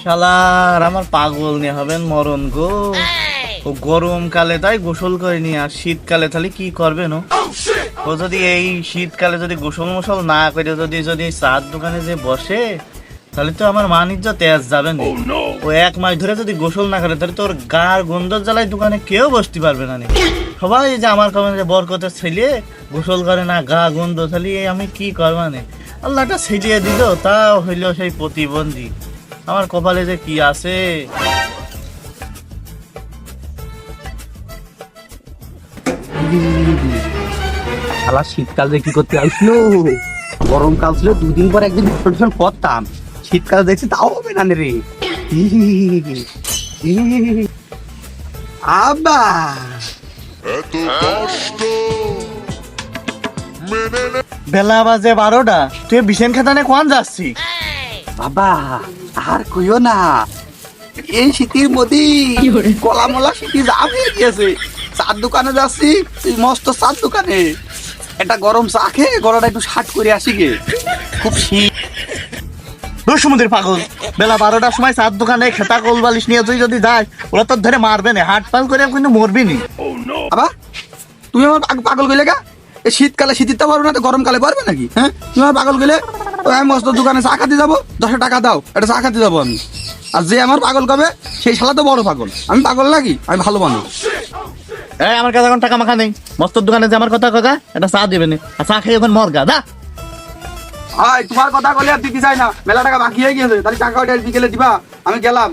শালার আমার পাগল নিয়ে হবেন মরণ গো। ও গরমকালে তাই গোসল করেনি, আর শীতকালে তাহলে কি করবেন ও যদি এই শীতকালে যদি গোসল মোসল না করে যদি যদি চার দোকানে যে বসে তাহলে তো আমার বাণিজ্য তেজ যাবে না। ও এক মাস ধরে যদি গোসল না করে তাহলে তোর গার গন্ধর জ্বালায় দোকানে কেউ বসতে পারবে না। সবাই যে আমার কমেন্ট যে বরকতের ছেলে গোসল করে না, গা গন্ধ, তাহলে আমি কি করবানে? আল্লাহটা ছেলিয়ে দিল, তাও হইল সেই প্রতিবন্ধী। আমার কপালে যে কি আছে। শালা শীতকাল যে কি করতে আসলো, গরমকাল ছিল দুদিন পর একদিন গোসল করতাম, শীতকাল দেখছি তাও হবে না রে। আব্বা বেলা বাজে 12টা, তুই বিশেন খেতানে কোন যাচ্ছি? বাবা আর কইও না, এই শীতের মধ্যে কলা মলা শীতি যা হয়ে গিয়েছে। চার দোকানে যাচ্ছি, মস্ত চার দোকানে একটা গরম চা খেয়ে গলাটা একটু শার্ট করে আসি গে, খুব শীত। সমুদ্রের পাগল, বেলা 12টার সময় চার দোকানে খেতা কোল বালিশ নিয়ে তুই যদি যাস, ওরা তোর ধরে মারবে না, হাট পাল করে কিন্তু মরবি নি। আবা তুমি আমার পাগল গেলে গা, এই শীতকালে শীতিতে পারবে না তো গরমকালে পারবে নাকি? হ্যাঁ তুমি আমার পাগল গেলে, আমি মস্ত দোকানে চা খাতে যাবো, 10 টাকা দাও একটা চা খাতে যাবো আমি। আর যে আমার পাগল কবে সেই শালা তো বড় পাগল, আমি পাগল নাকি? আমি ভালো মানুষ। এই আমার কাছে এখন টাকা মাখা নেই, মস্তর দোকানে যে আমার কথা কথা একটা চা দেবে না, আর চা খেয়ে এখন মরগা দা। তোমার কথা বলে আর দিতে চাই না, মেলা টাকা বাকি হয়ে গিয়েছে, তাহলে টাকা ওটা বিকেলে দিবা, আমি গেলাম।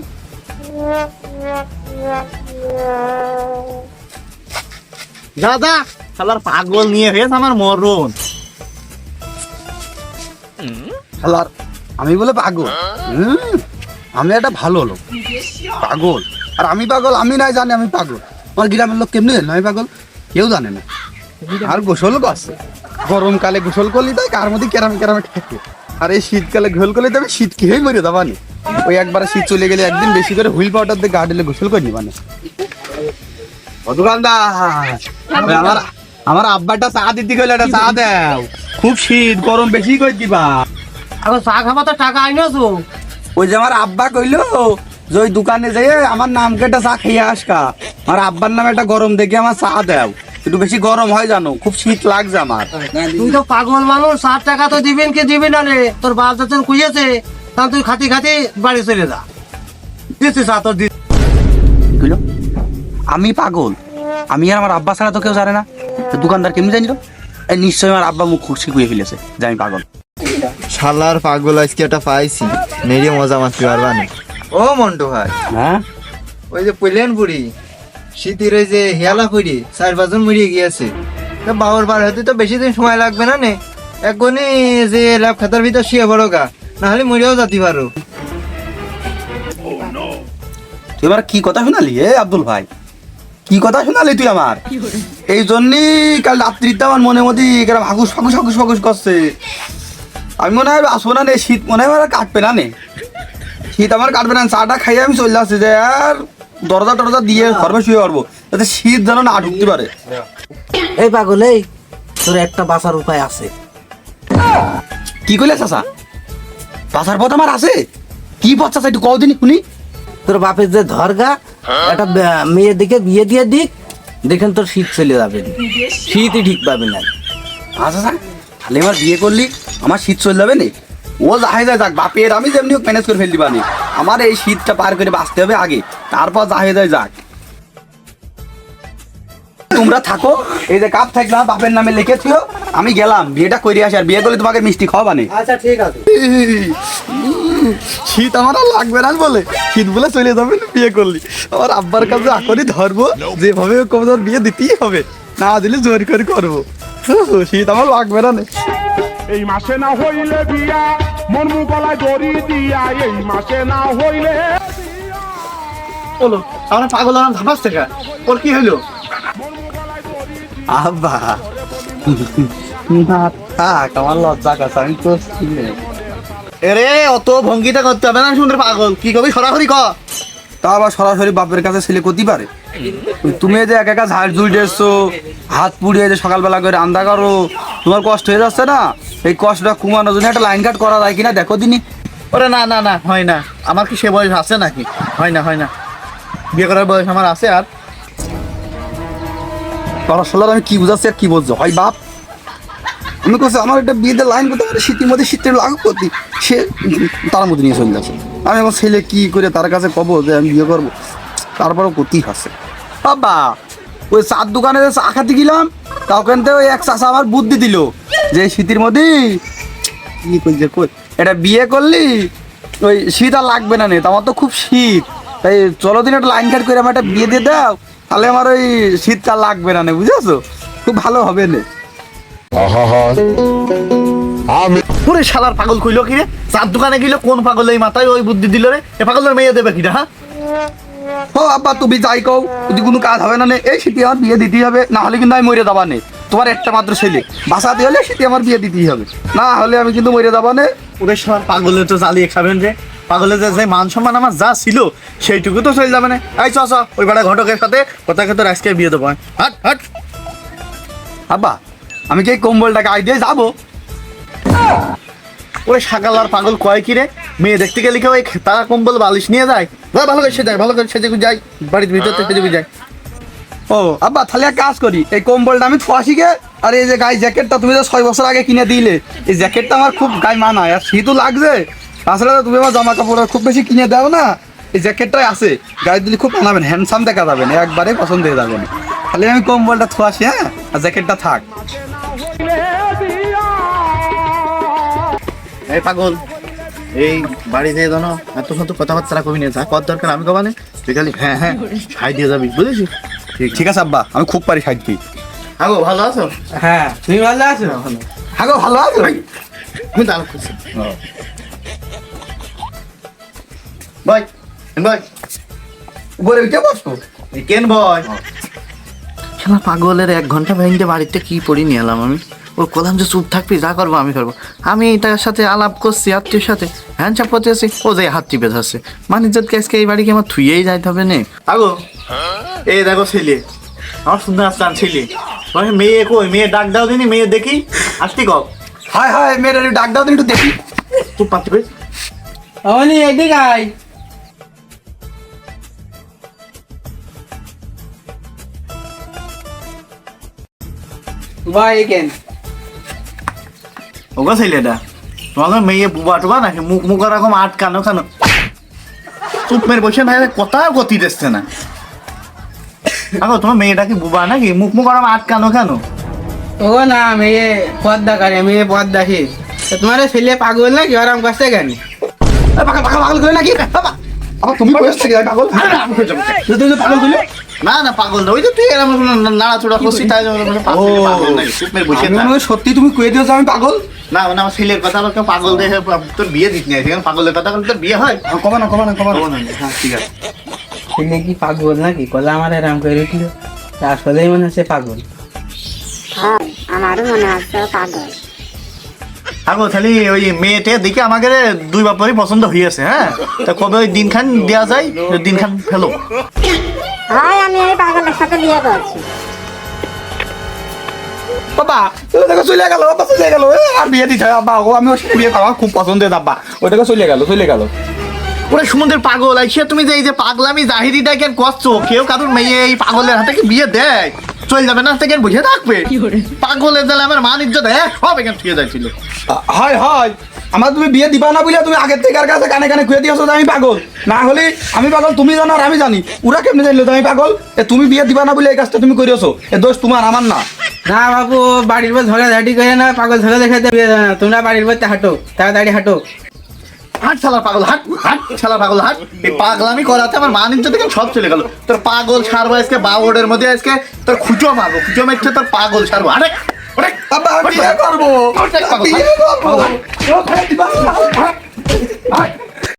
দাদা শালার পাগল নিয়ে হয়েছে আমার মরণ। শালার আমি বলে পাগল? আমি একটা ভালো লোক, পাগল আর আমি পাগল? আমি নাই জানি আমি পাগল, আমার গ্রামের লোক কেমনি জানে আমি পাগল? কেউ জানে না। আর গোসল করছে, গরমকালে গোসল করলি তাই কার মধ্যে কেরামে কেরামে খেতে, আর এই শীতকালে গোসল করলে তো আমি শীত খেয়েই মরে যাবানি। ওই একবার শীত চলে গেলে একদিন বেশি করে হুইল পাউডার দিয়ে গা ঢেলে গোসল করে নিবানে। দোকানদার আমার আব্বাটা চা দিতে গেলে একটা চা দাও, খুব শীত, গরম বেশি করে দিবা। এখন চা খাবা তো টাকা আইনছো। ওই যে আমার আব্বা কইলো যে ওই দোকানে যেয়ে আমার নামকে একটা চা খেয়ে আসকা, আমার আব্বার নামে একটা গরম দেখে আমার চা দাও, একটু বেশি গরম হয় জানো, খুব শীত লাগছে আমার। তুই তো পাগল মানুষ, 7 টাকা তো দিবেন কি দিবি না রে? তোর বাপ যখন কুইয়েছে তখন তুই খাতি খাতি বাড়ি চলে যা, দিচ্ছি চা তোর। কইলো আমি পাগল? আমি আর আমার আব্বা ছাড়া তো কেউ জানে না, তো দোকানদার কেমনি জানিল? এই নিশ্চয়ই আমার আব্বা মুখ খুশি কুয়ে ফেলেছে যে আমি পাগল। শালার পাগল আজকে একটা পাইছি, মেরে মজা মারতে পারবা না। ও মন্টু ভাই, হ্যাঁ ওই যে পইলেন বুড়ি শীতের ওই যে হেয়ালা করি 4-5 জন মরিয়ে গিয়েছে, বাবার বার হতে তো বেশি দিন সময় লাগবে না নে, এখনই যে ল্যাব খাতার ভিতর শুয়ে বড় গা, না হলে মরিয়াও যেতে পারো। তুই এবার কি কথা শোনালি এ আব্দুল ভাই, কি কথা শোনালি তুই আমার? এই জন্যই কাল রাত্রিতে আমার মনে মধ্যে হাকুস ফাকুস হাকুস ফাকুস করছে। আমি মনে হয় আসবো না নে, শীত মনে হয় আমার কাটবে না নে, শীত আমার কাটবে না। চাটা খাইয়ে আমি চলে আসছি যে আর দরজা টরজা দিয়ে ঘরে শুয়ে পারবো, যাতে শীত যেন না ঢুকতে পারে। এই পাগল, এই তোর একটা বাঁচার উপায় আছে। কি কইলে চাচা? বাসার পথ আমার আছে? কি পথ চাচা একটু কদিন শুনি। তোর বাপের যে ধরগা একটা মেয়ের দিকে বিয়ে দিয়ে দিক, দেখেন তোর শীত চলে যাবে, শীতই ঠিক পাবে না। আচ্ছা তাহলে আমার বিয়ে করলি আমার শীত চলে যাবে না? ও যাই যায় যাক, বাপের আমি যেমনি হোক ম্যানেজ করে ফেল দিবানি, আমার এই শীতটা পার করে বাঁচতে হবে আগে, তারপর যাই যায় যাক। তোমরা থাকো, এই যে কাপ থাকলে আমার বাপের নামে লিখেছিল, আমি গেলাম বিয়েটা করে আসি, আর বিয়ে করলে তোমাকে মিষ্টি খাওয়াবানি। আচ্ছা ঠিক আছে। শীত আমার আর লাগবে না বলে, শীত বলে চলে যাবে না বিয়ে করলি, আমার আব্বার কাছে এখনই ধরবো, যেভাবে কবে তোর বিয়ে দিতেই হবে, না দিলে জোর করে করবো। শীত আমার লাগবে না। এই মাসে না হইলে বিয়া, মন গলায় দড়ি দিয়া, এই মাসে না হইলে বলো আমার পাগল আমার ধাপাস থেকে ওর কি হইলো? আব্বা থাক, আমার লজ্জা কথা, আমি তো এরে অত ভঙ্গিটা করতে হবে না, সুন্দর পাগল কি কবি সরাসরি ক। তা আবার সরাসরি বাপের কাছে ছেলে করতে পারে? তুমি যে একা একা ঝাড় ঝুল দিয়েছো, হাত পুড়িয়ে যে সকালবেলা করে রান্না করো, তোমার কষ্ট হয়ে যাচ্ছে না? এই কষ্টটা কমানোর জন্য একটা লাইন কাট করা যায় কিনা দেখো দিনই। ওরে না না না, হয় না। আমার কি সে বয়স আছে নাকি? হয় না, হয় না। বিয়ে করার বয়স আমার আছে আর। পড়াশোনার আমি কি বুঝাচ্ছি আর কি বলছো হয় বাপ? আমি বলছি আমার একটা বিয়েতে লাইন করতে পারে, শীতের মধ্যে শীতের লাগু করতে, সে তার মধ্যে নিয়ে চলে যাচ্ছে। আমি আমার ছেলে কি করে তার কাছে কব যে আমি বিয়ে করবো, তারপরেও করতেই আছে। বাবা ওই চার দোকানে যে চা খাতে গেলাম, তা ওখান থেকে ওই এক চাষা আমার বুদ্ধি দিল যে শীতের মধ্যে কি করছে কই এটা বিয়ে করলি ওই শীত আর লাগবে না নে, তো আমার তো খুব শীত, তাই চলো দিন একটা লাইন কাট করে আমার একটা বিয়ে দিয়ে দাও, তাহলে আমার ওই শীতকাল লাগবে না নে, বুঝেছো? খুব ভালো হবে নে। পুরে শালার পাগল কইলো কি রে? চার দোকানে গেল কোন পাগল এই মাথায় ওই বুদ্ধি দিল রে? এ পাগলের মেয়ে দেবে কিনা? হ্যাঁ ও আব্বা তুমি যাই কও, যদি কোনো কাজ হবে না নে, এই শীতে আমার বিয়ে দিতেই হবে, না হলে কিন্তু আমি মরে যাবা নে। তোমার একটা মাত্র ছেলে, বাঁচাতে হলে শীতে আমার বিয়ে দিতেই হবে, না হলে আমি কিন্তু মরে যাবা নে। ওরে শালার পাগলে তো জ্বালিয়ে খাবেন রে। পাগলে যে মান সম্মান আমার যা ছিল সেইটুকু তো চলে যাবে না। এই চ ওই বেড়া ঘটকের সাথে কথা খেতে আজকে বিয়ে দেবো। হাট হাট। আব্বা আমি কি এই কম্বলটাকে আই দিয়ে যাবো? ওই সাকাল আর পাগল কয় কি রে? মেয়ে দেখতে গেলে কেউ ওই তারা কম্বল বালিশ নিয়ে যায়? ভালো করে সে যায়, ভালো করে সেজে যাই, বাড়ির ভিতর থেকে সেজে যায়। ও আব্বা তাহলে এক কাজ করি, এই কম্বলটা আমি থোয়াশি গে, আর এই যে গায়ে জ্যাকেটটা তুমি যে 6 বছর আগে কিনে দিলে, এই জ্যাকেটটা আমার খুব গায়ে মানায়, আর শীতও লাগছে, আসলে তো তুমি আমার জামা কাপড় খুব বেশি কিনে দাও না, এই জ্যাকেটটাই আছে, গায়ে দিলে খুব মানাবেন, হ্যান্ডসাম দেখা যাবেন, একবারে পছন্দ হয়ে যাবেন। তাহলে আমি কম্বলটা থোয়াশি, হ্যাঁ, আর জ্যাকেটটা থাক। এই পাগল, এই বাড়িতে জানো এত শত কথাবার্তা কবি নিয়ে যা কর দরকার আমি কবানে, তুই খালি হ্যাঁ হ্যাঁ সাই দিয়ে যাবি, বুঝেছিস? ঠিক আছে আব্বা, আমি খুব পারি সাইড দিই। আগো ভালো আছো? হ্যাঁ তুমি ভালো আছো? হ্যাঁ গো, ভালো আছো? আমি দাঁড় করছি বয় বয় উপরে উঠে বসো। কেন বয়? শালা পাগলের 1 ঘন্টা ভেঙে বাড়িতে কি পড়ি নিয়ে এলাম আমি। ও কলাম যে চুপ থাকবি, যা করবো আমি করবো। আমি তার সাথে আলাপ করছি, আত্মীয়র সাথে হ্যান্ডসাপ করতে আসি, ও যে হাত টিপে ধরছে। মানিজ্জতকে আজকে এই বাড়িকে আমার থুইয়েই যাইতে হবে নে। আগো এই দেখো ছেলে, আমার সুন্দর আসতাম ছেলে। মেয়ে কই? মেয়ে ডাক দাও দিনি, মেয়ে দেখি আসতি কব। হায় হায়, মেয়ের একটু ডাক দাও দিন, একটু দেখি। চুপ পাচ্ছি বেশ। অনি এদিকে আয়। ভাই কেন ওগো ছেলেটা তোমার মেয়ে বুবা টুবা নাকি? মুখ মুখ এরকম আটকানো কেন? চুপ মেরে বসে না, কথা গতি দিচ্ছে না। আগো তোমার মেয়েটা কি বুবা নাকি? মুখ মুখ এরকম আটকানো কেন? ও না মেয়ে পদ্মা করে, মেয়ে পদ্মা কি তোমার ছেলে পাগল নাকি আরাম করছে কেন? পাগল পাগল পাগল করে নাকি বাবা? আবার তুমি কই আসছে পাগল? তুমি যে পাগল কইলে? না না পাগল না, ওই যে তুই এরকম নাড়াচড়া করছিস তাই জন্য পাগল নাকি? চুপ মেরে বসে আমি থাক। মনে হয় সত্যি তুমি কই দিয়েছো আমি পাগল? না মানে আমার ছেলের কথা বলতে পাগল দেখে তোর বিয়ে দিস না, সেখানে পাগলের কথা বলতে তোর বিয়ে হয়? কমা না কমা না কমা না। হ্যাঁ ঠিক আছে। ছেলে কি পাগল নাকি? কলা আমার আরাম করে উঠলো, আসলেই মনে হচ্ছে পাগল। হয় আমারও মনে হচ্ছে ও পাগল। আগো তাহলে ওই মেয়েটা দেখে আমাকে 2 বাপরই পছন্দ হয়েছে। হ্যাঁ তা কবে ওই দিনখান দেওয়া যায়? দিনখান ফেলো। হয় আমি এই পাগলের সাথে বিয়ে করছি। বাবা ওই দেখো চলে গেল, বাবা চলে গেল, আর বিয়ে দিতে হবে বাবা। ও আমি ওর সাথে বিয়ে করা খুব পছন্দের বাবা, ওইটাকে চলে গেল চলে গেল। ওরে সমুদ্রের পাগল আইসিয়া তুমি যে এই যে পাগলামি জাহিরিটা কেন করছো? কেউ কারোর মেয়ে এই পাগলের হাতে কি বিয়ে দেয়? চলে যাবে না থেকে বুঝে থাকবে? পাগলের জালে আমার মান ইজ্জত সব এখানে ছুঁয়ে যাচ্ছিল। হয় হয়, আমার তুমি বিয়ে দিবা না বলে তুমি আগের থেকে আর কাছে কানে কানে খুঁয়ে দিয়েছো যে আমি পাগল। না হলে আমি পাগল তুমি জানো আর আমি জানি, ওরা কেমনে জানলো যে আমি পাগল? তুমি বিয়ে দিবা না বলে এই কাজটা তুমি করিয়েছো, এ দোষ তোমার আমার না। না বাবু, বাড়ির পর ঝগড়াঝাটি করে না, পাগল ঝগড়া দেখে বিয়ে দেবে না। তোমরা বাড়ির পর হাঁটো, তাড়াতাড়ি হাঁটো। হাট শালা পাগল, হাট হাট শালা পাগল হাট। এই পাগলামি করাতে আমার মান ইজ্জত থেকে সব চলে গেল। তোর পাগল সারবো আজকে বাউডের মধ্যে, আজকে তোর খুঁজো মারবো, খুঁজো মেরছে তোর পাগল সারবো। আরে ওরে বাবা আমি বিয়ে করবো, পাগল, বিয়ে করবো।